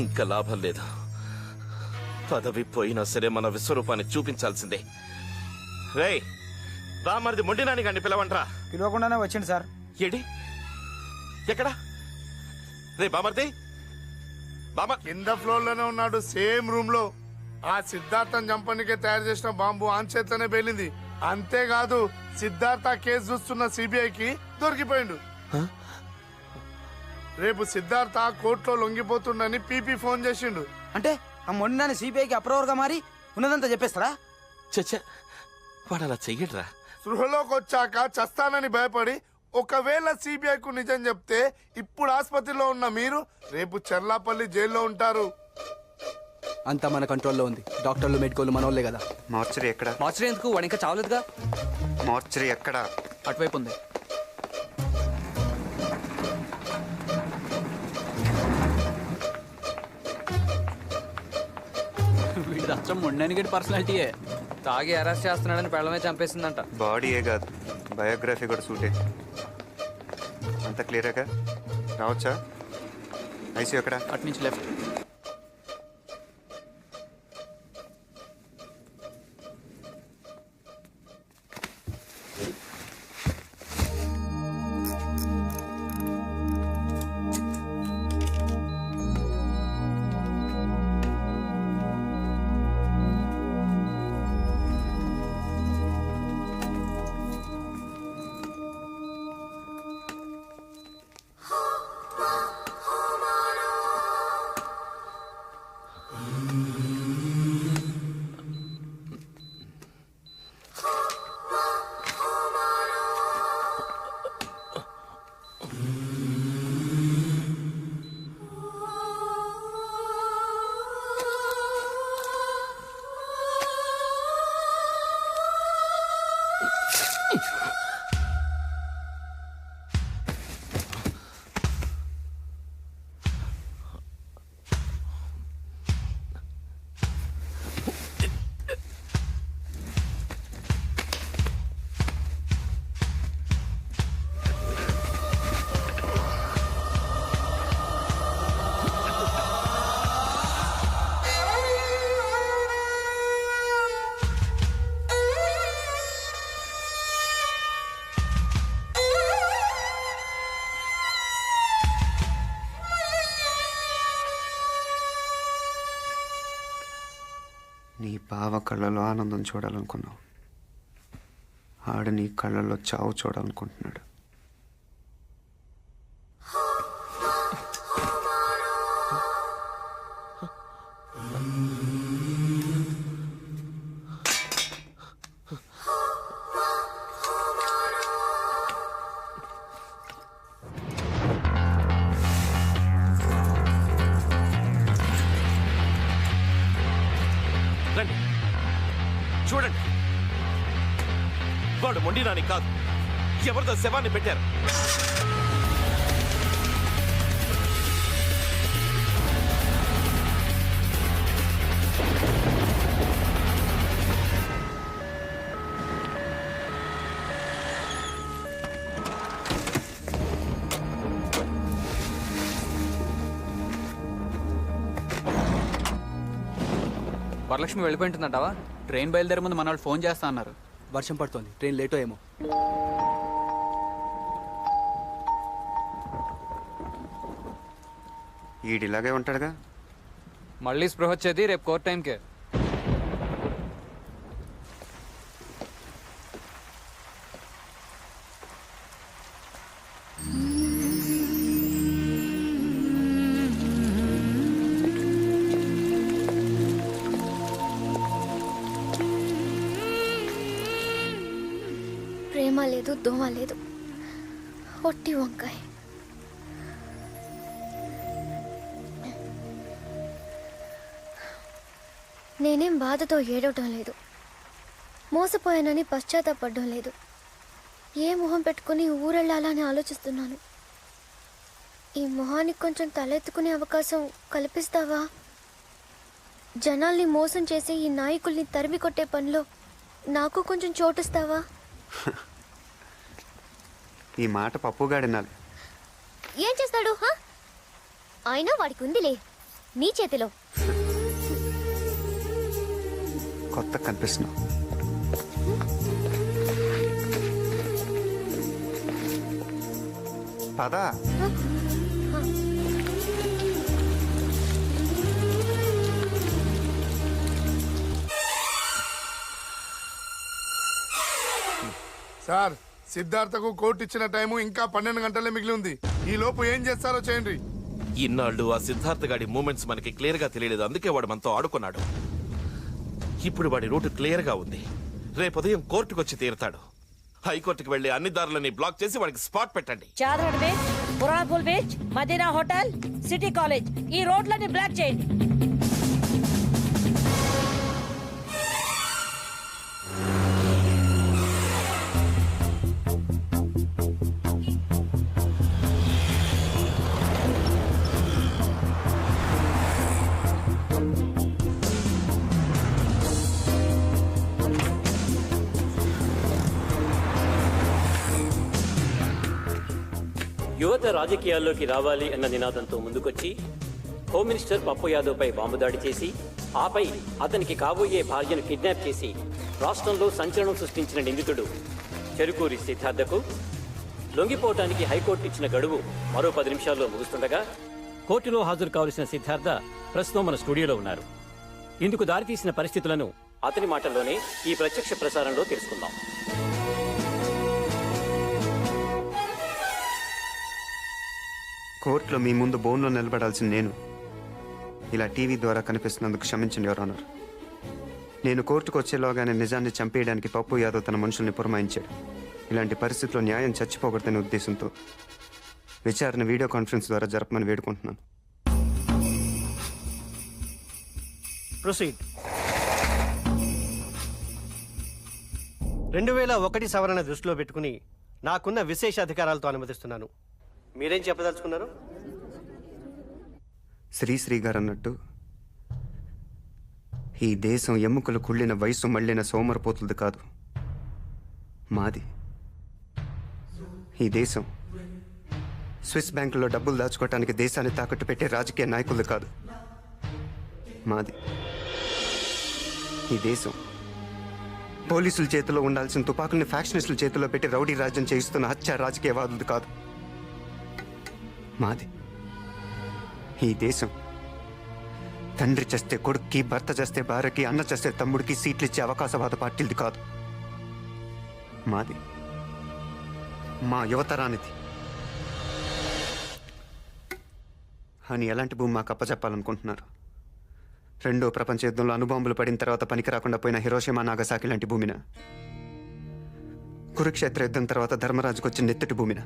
ఇంకా లాభం లేదు. పదవి పోయినా సరే మన విశ్వరూపాన్ని చూపించాల్సిందే. రేయ్, బామర్ది మొండినాని గాని పిలవంట్రా. పిలవకుండానే వచ్చింది సార్. ఏడి ఎక్కడా? రే బామర్ది, కింద ఫ్లోర్ లోనే ఉన్నాడు, సేమ్ రూమ్ లో. ఆ సిద్ధార్థం చంపనికే తయారు చేసిన బాంబు ఆన్ చేతనే పేలింది. అంతేకాదు, సిద్ధార్థ కేసు చూస్తున్న సిబిఐకి దొరికిపోయిండు. రేపు సిద్ధార్థ కోర్టులో లొంగిపోతుండని పీపీ ఫోన్ చేసిండు. అంటే ఆ మొండినాన్ని సిబిఐకి అప్రూవర్ గా మారి ఉన్నదంతా చెప్పేస్తారా? చచ్చా, వాడు అలా చెయ్యడ్రా. సృహలోకి వచ్చాక చస్తానని భయపడి ఒకవేళ సిబిఐకు నిజం చెప్తే ఇప్పుడు ఆసుపత్రిలో ఉన్న మీరు రేపు చెర్లాపల్లి జైల్లో ఉంటారు. అంతా మన కంట్రోల్లో ఉంది. డాక్టర్లు మెడికోలు మనోళ్ళే కదా. మార్చరీ ఎక్కడ? మార్చరీ ఎందుకు? వాడు ఇంకా చావలేదుగా. మార్చరీ ఎక్కడ? అటువైపు ఉంది. వీడి అచ్చం మొండానికి పర్సనాలిటీయే. తాగి అరెస్ట్ చేస్తున్నాడని పెళ్ళమే చంపేసిందంట. బాడీయే కాదు, బయోగ్రఫీ కూడా సూటే. అంత క్లియర్గా రావచ్చా? ఐసీయూ ఎక్కడ? అటు నుంచి లెఫ్ట్. నీ బావ కళ్ళలో ఆనందం చూడాలనుకున్నావు, ఆడు నీ కళ్ళల్లో చావు చూడాలనుకుంటున్నాడు. రండి, చూడండి. వాడు మొండినాని కాదు, ఎవరిదో శవాన్ని పెట్టారు. వరలక్ష్మి వెళ్ళిపోయింటుందంటావా? ట్రైన్ బయలుదేరే ముందు మన వాళ్ళు ఫోన్ చేస్తా అన్నారు. వర్షం పడుతోంది, ట్రైన్ లేటో ఏమో. ఈడిలాగే ఉంటాడుగా. మళ్ళీ స్పృహ వచ్చేది రేపు కోర్ట్ టైంకే. ప్రేమ లేదు, దోమ లేదు, ఒట్టి వంకాయ. నేనేం బాధతో ఏడవటం లేదు, మోసపోయానని పశ్చాత్తాపడడం లేదు. ఏ మొహం పెట్టుకుని ఊరెళ్ళాలని ఆలోచిస్తున్నాను. ఈ మొహానికి కొంచెం తలెత్తుకునే అవకాశం కల్పిస్తావా? జనాల్ని మోసం చేసి ఈ నాయకుల్ని తరిమి కొట్టే పనిలో నాకు కొంచెం చోటిస్తావా? ఈ మాట పప్పుగాడినాలి. ఏం చేస్తాడు? అయినా వాడికి ఉందిలే. నీ చేతిలో. కొత్త కనిపిస్తున్నావు. పదా సార్, సిద్ధార్థకు కోర్టు ఇచ్చిన టైము ఇంకా 12 గంటలే మిగిలి ఉంది. ఈ లోపు ఏం చేస్తారో చేయండి. ఇన్నాళ్ళు ఆ సిద్ధార్థ గాడి మూమెంట్స్ మనకి క్లియర్ గా తెలియలేదు, అందుకే వాడు మనతో ఆడుకున్నాడు. ఇప్పుడు వాడి రూట్ క్లియర్ గా ఉంది. రేపు ఉదయం కోర్టుకు వచ్చి తీరుతాడు. హైకోర్టుకు వెళ్లి అన్ని దారులని బ్లాక్ చేసి వాడికి స్పాట్ పెట్టండి. Charminar beach, Puranapul beach, Madina hotel, city college, ఈ రోడ్లని బ్లాక్ చేయండి. యువత రాజకీయాల్లోకి రావాలి అన్న నినాదంతో ముందుకొచ్చి హోమ్ మినిస్టర్ పప్పు యాదవ్పై బాంబు దాడి చేసి ఆపై అతనికి కాబోయే భార్యను కిడ్నాప్ చేసి రాష్ట్రంలో సంచలనం సృష్టించిన నిందితుడు చెరుకూరి సిద్ధార్థకు లొంగిపోవటానికి హైకోర్టు ఇచ్చిన గడువు మరో 10 నిమిషాల్లో ముగుస్తుండగా కోర్టులో హాజరు కావలసిన సిద్ధార్థ ప్రస్తుతం మన స్టూడియోలో ఉన్నారు. ఇందుకు దారితీసిన పరిస్థితులను అతని మాటల్లోనే ఈ ప్రత్యక్ష ప్రసారంలో తెలుసుకుందాం. కోర్టులో మీ ముందు బోన్లో నిలబడాల్సిన నేను ఇలా టీవీ ద్వారా కనిపిస్తున్నందుకు క్షమించండి యువర్ ఆనర్. నేను కోర్టుకు వచ్చేలోగానే నిజాన్ని చంపేయడానికి పప్పు యాదవ్ తన మనుషుల్ని పురమాయించాడు. ఇలాంటి పరిస్థితుల్లో న్యాయం చచ్చిపోకూడదనే ఉద్దేశంతో విచారణ వీడియో కాన్ఫరెన్స్ ద్వారా జరపమని వేడుకుంటున్నాను. ప్రొసీడ్. 2001 సవరణ దృష్టిలో పెట్టుకుని నాకున్న విశేష అధికారాలతో అనుమతిస్తున్నాను. మీరేం చెప్పదలుచుకున్నారు? శ్రీశ్రీ గారు అన్నట్టు ఈ దేశం ఎముకలు కుళ్ళిన వయసు మళ్ళిన సోమరపోతులది కాదు, మాది. ఈ దేశం స్విస్ బ్యాంకులో డబ్బులు దాచుకోవటానికి దేశాన్ని తాకట్టు పెట్టే రాజకీయ నాయకులది కాదు, మాది. ఈ దేశం పోలీసుల చేతిలో ఉండాల్సిన తుపాకుల్ని ఫ్యాక్షనిస్టుల చేతిలో పెట్టి రౌడీ రాజ్యం చేయిస్తున్న హత్య రాజకీయవాదులది కాదు, మాది. ఈ దేశం తండ్రి చేస్తే కొడుక్కి, భర్త చేస్తే భార్యకి, అన్న చేస్తే తమ్ముడికి సీట్లు ఇచ్చే అవకాశవాద పార్టీలది కాదు, మాది. మా యువతరానిది. అని ఎలాంటి భూమి మాకు అప్పచెప్పాలనుకుంటున్నారు? రెండో ప్రపంచ యుద్ధంలో అణుబాంబులు పడిన తర్వాత పనికి రాకుండా పోయిన హిరోషిమా, నాగసాకి లాంటి భూమిన? కురుక్షేత్ర యుద్ధం తర్వాత ధర్మరాజుకు వచ్చిన నెత్తటి భూమిన?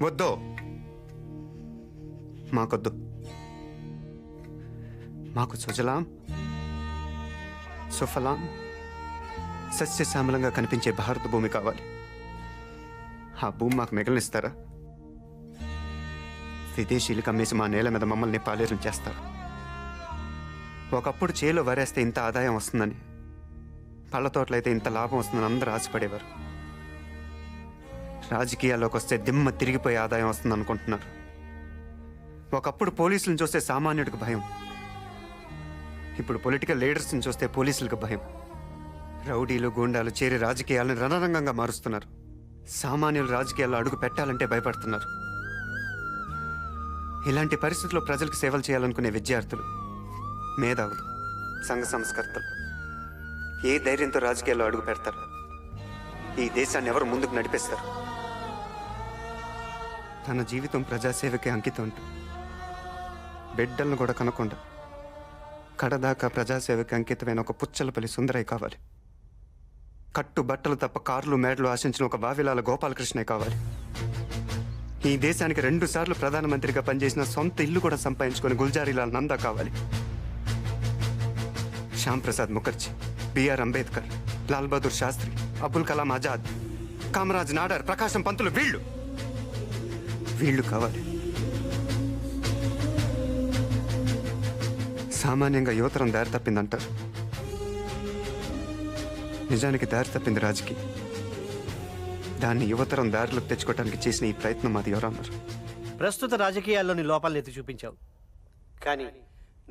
వద్దో, మాకొద్దు. మాకు సుజలాం సుఫలాం సస్యశ్యామలంగా కనిపించే భారత భూమి కావాలి. ఆ భూమి మాకు మిగలనిస్తారా? విదేశీయులకు అమ్మేసి మా నేల మీద మమ్మల్ని పాలేరు చేస్తారు. ఒకప్పుడు చేలో వరేస్తే ఇంత ఆదాయం వస్తుందని, పళ్ళ తోటలైతే ఇంత లాభం వస్తుందని అందరూ ఆశపడేవారు. రాజకీయాల్లోకి వస్తే దిమ్మ తిరిగిపోయే ఆదాయం వస్తుంది అనుకుంటున్నారు. ఒకప్పుడు పోలీసులను చూస్తే సామాన్యుడికి భయం, ఇప్పుడు పొలిటికల్ లీడర్స్ని చూస్తే పోలీసులకు భయం. రౌడీలు, గూండాలు చేరి రాజకీయాలను రణరంగంగా మారుస్తున్నారు. సామాన్యులు రాజకీయాల్లో అడుగు పెట్టాలంటే భయపడుతున్నారు. ఇలాంటి పరిస్థితుల్లో ప్రజలకు సేవలు చేయాలనుకునే విద్యార్థులు, మేధావులు, సంఘ సంస్కర్తలు ఏ ధైర్యంతో రాజకీయాల్లో అడుగు పెడతారు? ఈ దేశాన్ని ఎవరు ముందుకు నడిపిస్తారు? తన జీవితం ప్రజాసేవకి అంకితం అంటూ బిడ్డలను కూడా కనకుండా కడదాకా ప్రజాసేవకి అంకితమైన ఒక పుచ్చలపల్లి సుందరయ్య కావాలి. కట్టు బట్టలు తప్ప కార్లు, మేడలు ఆశించిన ఒక వావిలాల గోపాలకృష్ణయ్య కావాలి. ఈ దేశానికి 2 సార్లు ప్రధానమంత్రిగా పనిచేసిన సొంత ఇల్లు కూడా సంపాదించుకొని గుల్జారీలాల్ నందా కావాలి. శ్యామ్ ప్రసాద్ ముఖర్జీ, బిఆర్ అంబేద్కర్, లాల్ బహదూర్ శాస్త్రి, అబుల్ కలాం ఆజాద్, కామరాజ్ నాడార్, ప్రకాశం పంతులు, వీళ్ళు కావాలి. సామాన్యంగా యువతరం దారి తప్పిందంటారు. నిజానికి దారి తప్పింది రాజకీయం. దాన్ని యువతరం దారిలోకి తెచ్చుకోవడానికి చేసిన ఈ ప్రయత్నం మాది ఎవరన్నారు? ప్రస్తుత రాజకీయాల్లోని లోపాలను ఎత్తి చూపించావు. కానీ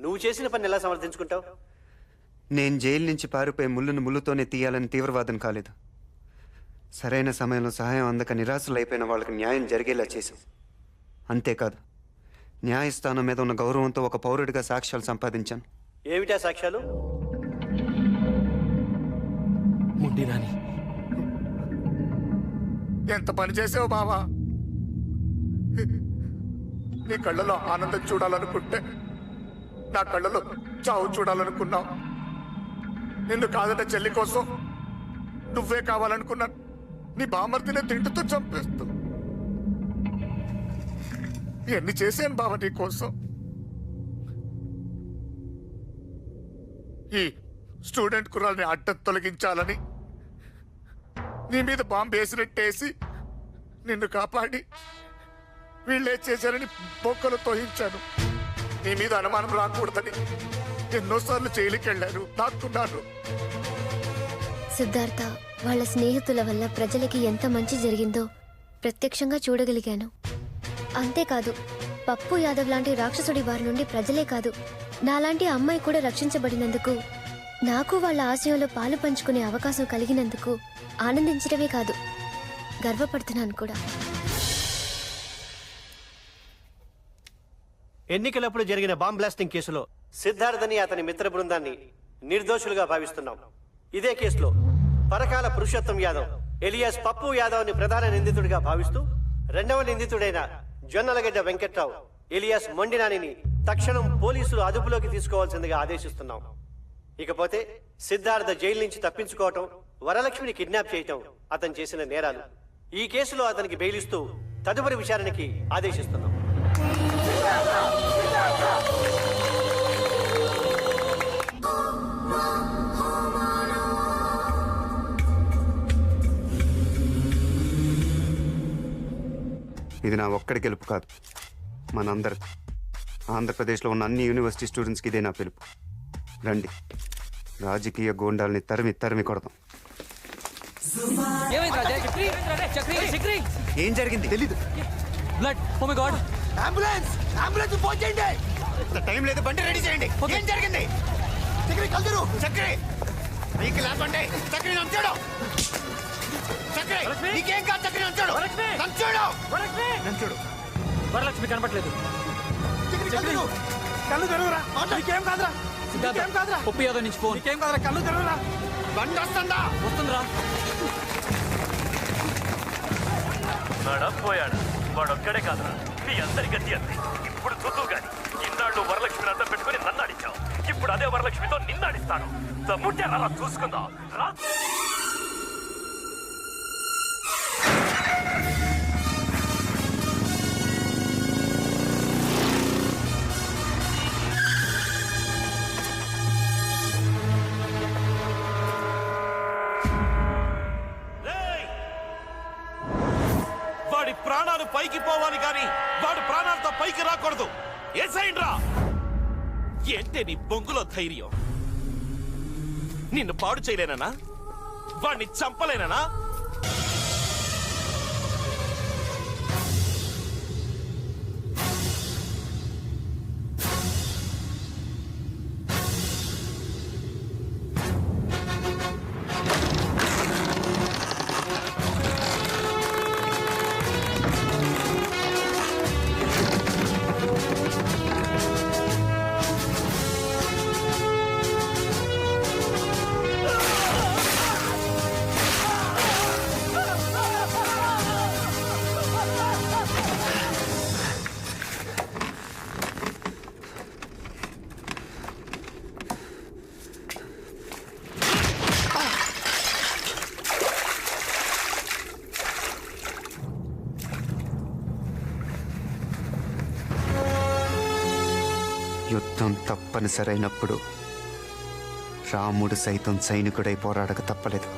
నువ్వు చేసిన పని ఎలా సమర్థించుకుంటావు? నేను జైలు నుంచి పారిపోయి ముళ్ళును ముళ్ళుతోనే తీయాలని తీవ్రవాదం కాలేదు. సరైన సమయంలో సహాయం అందక నిరాశలైపోయిన వాళ్ళకి న్యాయం జరిగేలా చేశాం. అంతేకాదు, న్యాయస్థానం మీద ఉన్న గౌరవంతో ఒక పౌరుడిగా సాక్ష్యాలు సంపాదించాను. ఏమిటా సాక్ష్యాలు? ముండి నాని, ఎంత పని చేసావు బావా. నీ కళ్ళలో ఆనందం చూడాలనుకుంటే నా కళ్ళలో చావు చూడాలనుకున్నావు. నిన్ను కాదట చెల్లి కోసం నువ్వే కావాలనుకున్నాను. నీ బామర్తినే తింటుతో చంపేస్తూ ఎన్ని చేశాను బావ నీ కోసం. ఈ స్టూడెంట్ కుర్రాల్ని అడ్డం తొలగించాలని నీ మీద బాంబు వేసినట్టేసి నిన్ను కాపాడి వీళ్ళే చేశారని బొక్కలు తోయించాను. నీ మీద అనుమానం రాకూడదని ఎన్నోసార్లు జైలుకి వెళ్ళాను, దాక్కున్నాను. సిద్ధార్థ వాళ్ళ స్నేహితుల వల్ల ప్రజలకి ఎంత మంచి జరిగిందో ప్రత్యక్షంగా చూడగలిగాను. అంతేకాదు, పప్పు యాదవ్ లాంటి రాక్షసుడి వారి నుండి ప్రజలే కాదు, నాలాంటి అమ్మాయి కూడా రక్షించబడినందుకు, నాకు వాళ్ళ ఆశయంలో పాలు పంచుకునే అవకాశం కలిగినందుకు ఆనందించడమే కాదు, గర్వపడుతున్నాను కూడా. ఎన్నికలప్పుడు జరిగిన బాంబ్ బ్లాస్టింగ్ కేసులో సిద్ధార్థని అతని మిత్ర బృందాన్ని నిర్దోషులుగా భావిస్తున్నాం. ఇదే కేసులో పరకాల పురుషోత్తం యాదవ్ ఎలియాస్ పప్పు యాదవ్ని ప్రధాన నిందితుడిగా భావిస్తూ రెండవ నిందితుడైన జొన్నలగడ్డ వెంకట్రావు ఎలియాస్ మొండినానిని తక్షణం పోలీసులు అదుపులోకి తీసుకోవాల్సిందిగా ఆదేశిస్తున్నాం. ఇకపోతే సిద్ధార్థ జైలు నుంచి తప్పించుకోవటం, వరలక్ష్మిని కిడ్నాప్ చేయటం అతను చేసిన నేరాలు. ఈ కేసులో అతనికి బెయిలిస్తూ తదుపరి విచారణకి ఆదేశిస్తున్నాం. ఇది నా ఒక్కడి గెలుపు కాదు, మనందరి. ఆంధ్రప్రదేశ్లో ఉన్న అన్ని యూనివర్సిటీ స్టూడెంట్స్కి ఇదే నా పిలుపు. రండి, రాజకీయ గోండాల్ని తరిమి తరిమి కొడదాం. ఏం జరిగింది తెలీదు. Blood, oh my God. Ambulance ambulance phone చేయండి. టైం లేదు, బండి రెడీ చేయండి. ఏం జరిగింది? చక్రి కలుదురు. చక్రి నీకు లేపండి. చక్రి నంచాడు. చక్రి నీకేం కాదు. చక్రి నంచాడు. నంచాడు. నంచాడు. వరలక్ష్మి కనపట్లేదు. చక్రి కలుదురు. కళ్ళు తెరవరా. నీకేం కాదురా. నీకేం కాదురా. పప్పు యాదవ్ నుంచి ఫోన్. నీకేం కాదురా. కళ్ళు తెరవరా. బండి వస్తుందా? వస్తుందిరా. పోయాడు. వాడొక్కడే కాదురా, మీ అందరి గతి అంతే. ఇప్పుడు చూద్దు గాని, ఇన్నాళ్ళు వరలక్ష్మిని అర్థం పెట్టుకుని నన్ను అడిచావు. ఇప్పుడు అదే వరలక్ష్మితో నిన్ను అడిస్తాను. ముట్టారా చూసుకుందాం రా. వాడి ప్రాణాలు పైకి పోవాలి కానీ వాడు ప్రాణాలతో పైకి రాకూడదు. ఏసైండ్రా. ఏంటే నీ బొంగులో ధైర్యం? నిన్ను పాడు చేయలేనా? వాడిని చంపలేనా? యుద్ధం తప్పనిసరైనప్పుడు రాముడు సైతం సైనికుడై పోరాడక తప్పలేదు.